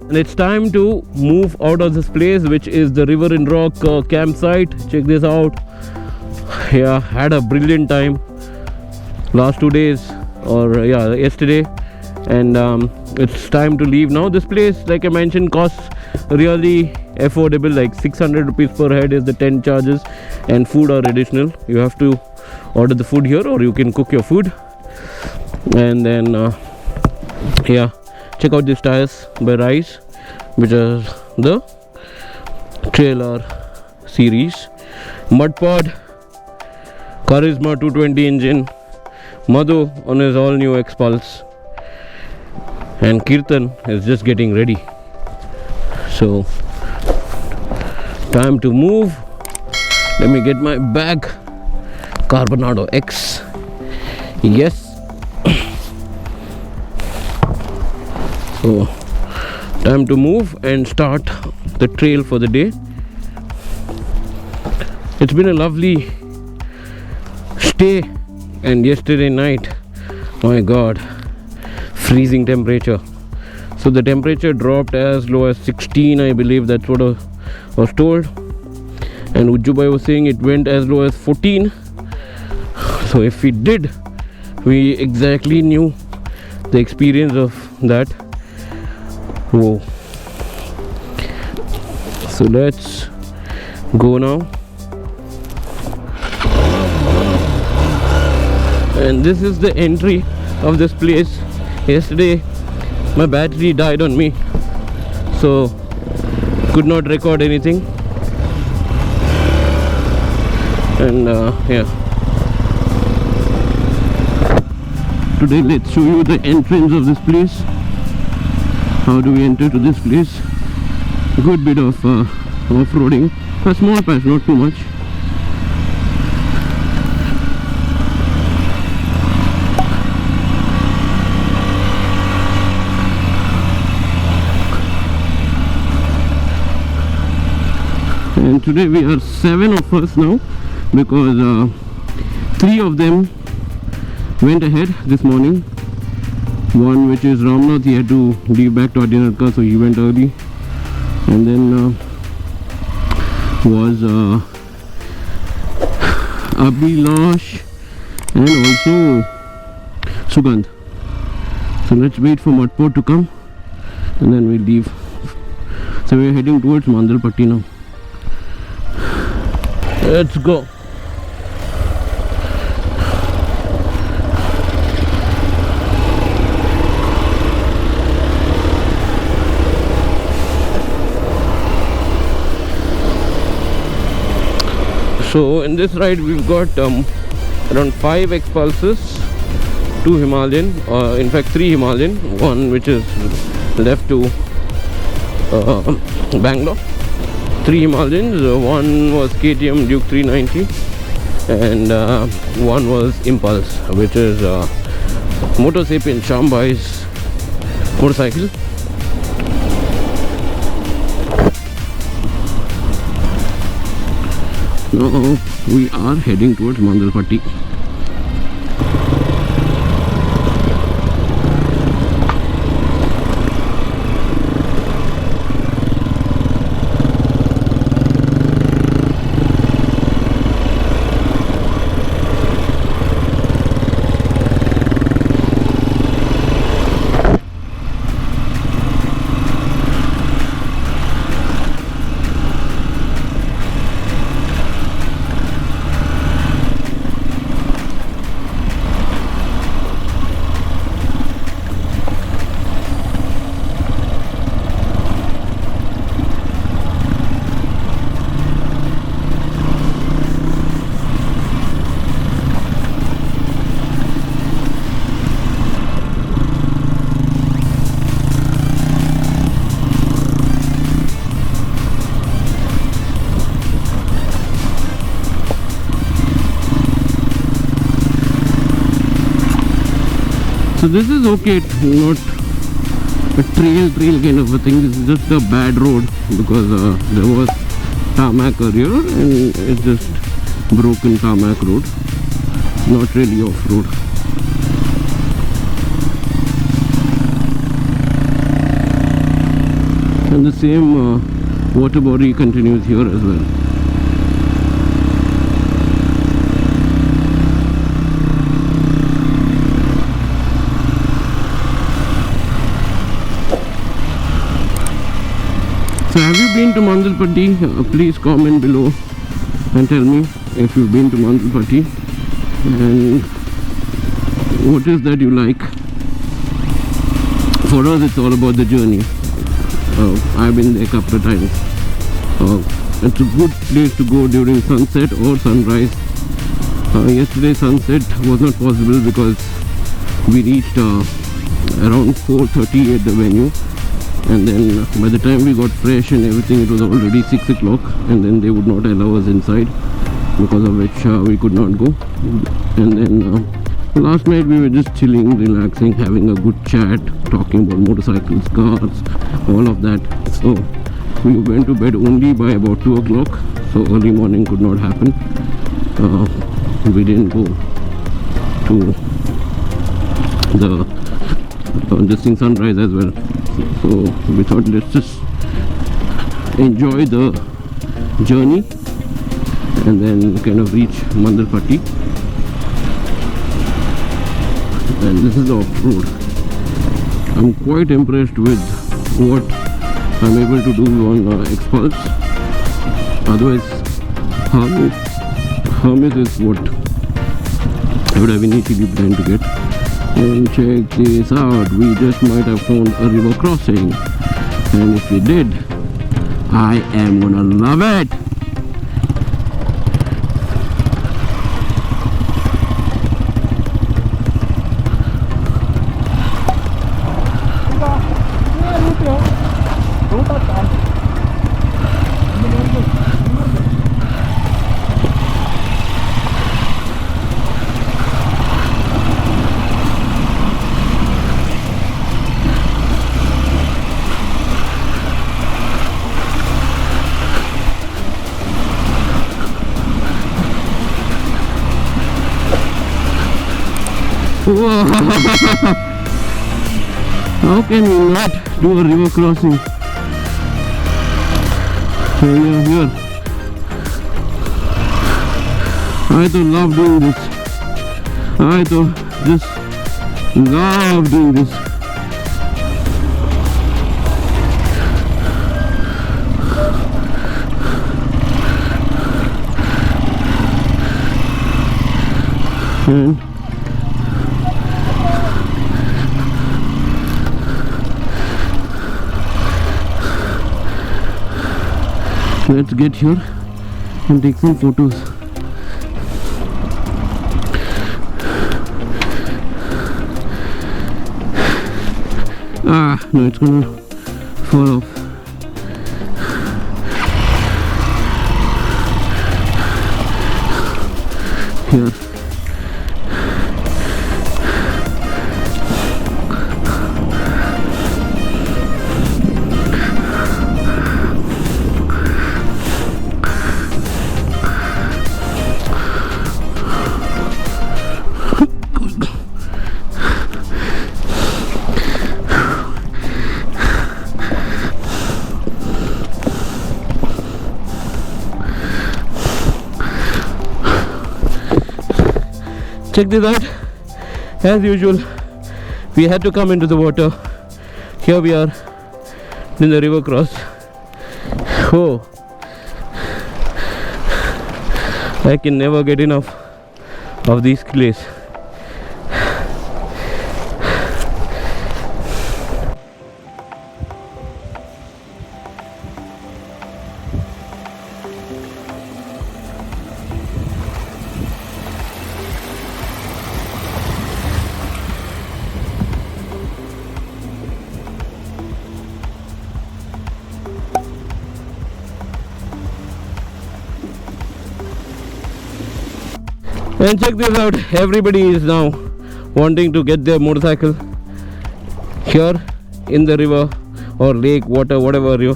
And it's time to move out of this place, which is the River in Rock campsite. Check this out. Yeah, had a brilliant time last 2 days, or yeah, yesterday, and it's time to leave now. This place, like I mentioned, costs really affordable, like 600 rupees per head is the tent charges, and food are additional. You have to order the food here, or you can cook your food. And then yeah, check out these tires by Rise, which are the trailer series. Mudpod, Charisma 220 engine, Madhu on his all new X-Pulse, and Kirtan is just getting ready. So time to move. Let me get my bag. Carbonado X. Yes. So time to move and start the trail for the day. It's been a lovely stay, and yesterday night, my god, freezing temperature. So the temperature dropped as low as 16, I believe. That's what I was told. And Ujjubai was saying it went as low as 14. So if we did, we exactly knew the experience of that. Whoa. So let's go now. And this is the entry of this place. Yesterday my battery died on me, so could not record anything. And yeah, today let's show you the entrance of this place. How do we enter to this place? A good bit of off-roading, a small patch, not too much. And today we are 7 of us now, because 3 of them went ahead this morning. One, which is Ramnath, he had to leave back to Adinarka, so he went early. And then was Abhilash and also Sugandh. So let's wait for Madpod to come and then we'll leave. So we're heading towards Madalpatti now. Let's go. So in this ride we've got around 5 X-Pulses, 2 Himalayan, in fact 3 Himalayan, one which is left to Bangalore. 3 Himalayans, one was KTM Duke 390 and one was Impulse, which is Motor Sapien Shambhai's motorcycle. Now we are heading towards Madalpatti. So this is okay, not a trail kind of a thing. This is just a bad road because there was tarmac earlier and it's just broken tarmac road. It's not really off-road. And the same water body continues here as well. So have you been to Madalpatti? Please comment below and tell me if you've been to Madalpatti and what is that you like. For us it's all about the journey. I've been there a couple of times. It's a good place to go during sunset or sunrise. Yesterday sunset was not possible because we reached around 4:30 at the venue, and then by the time we got fresh and everything it was already 6 o'clock, and then they would not allow us inside, because of which we could not go. And then last night we were just chilling, relaxing, having a good chat, talking about motorcycles, cars, all of that. So we went to bed only by about 2 o'clock, so early morning could not happen. We didn't go to the sunrise as well. So we thought let's just enjoy the journey and then kind of reach Madalpatti. And this is the off-road. I'm quite impressed with what I'm able to do on Expulse. Otherwise, Hermes is what I would have initially planned to get. And check this out, we just might have found a river crossing, and if we did, I am gonna love it. How can we not do a river crossing? Here. I don't love doing this. I don't just love doing this. And let's get here and take some photos. No, it's gonna fall off. Here. Check this out. As usual, we had to come into the water. Here we are in the river cross. Oh, I can never get enough of these clays. And check this out, everybody is now wanting to get their motorcycle here in the river or lake, water, whatever you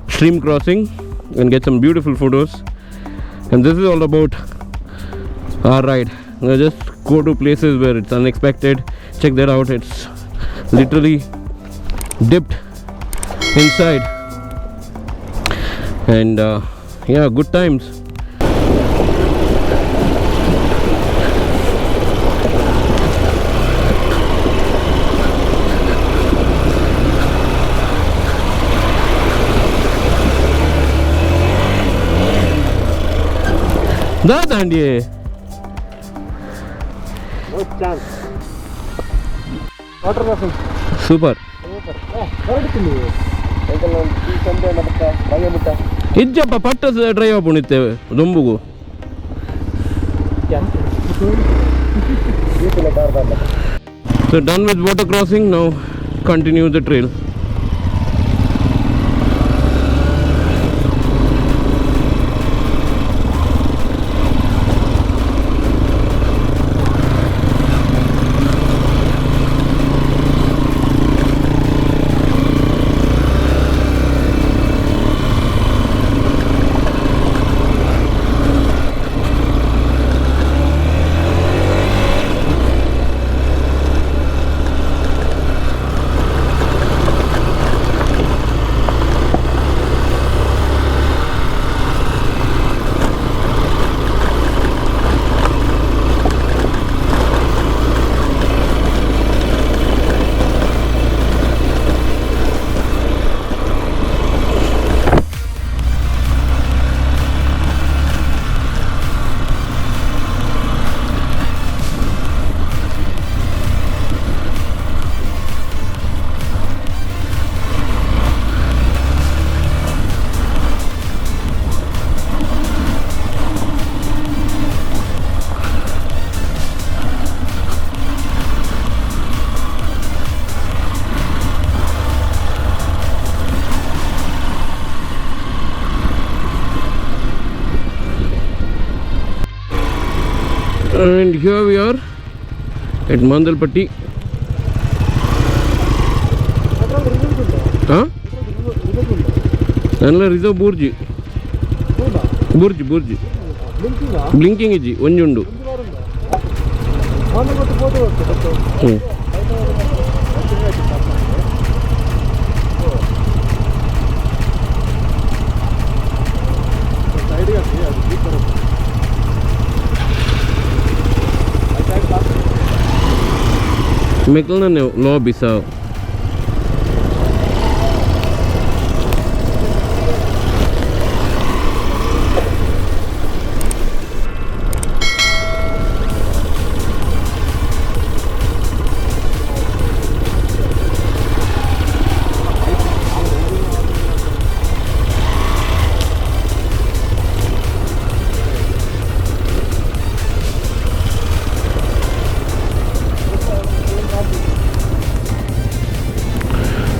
stream crossing, and get some beautiful photos. And this is all about our ride. Now just go to places where it's unexpected. Check that out, it's literally dipped inside and yeah, good times. That and no chance. Water crossing. Super. ಇಜ್ಜಪ್ಪ ಪಟ್ಟ drive ಹಾಕೊಂಡಿತ್ತೇವೆ ದೊಂಬುಗು. So done with water crossing, now continue the trail. And here we are at Madalpatti. Huh? Another reserve Burji. Burji. Blinking is Unjundu. Makkandur law bisa.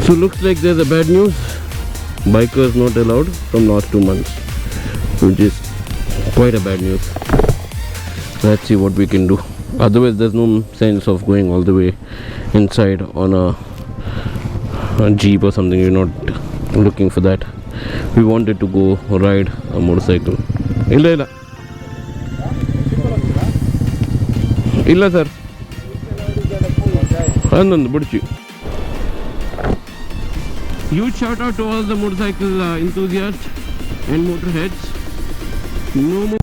So looks like there's a bad news. Bikers not allowed from last 2 months, which is quite a bad news. Let's see what we can do. Otherwise there's no sense of going all the way inside on a jeep or something. You're not looking for that. We wanted to go ride a motorcycle. Illa sir. Anand Budchi. Huge shout out to all the motorcycle enthusiasts and motorheads. No more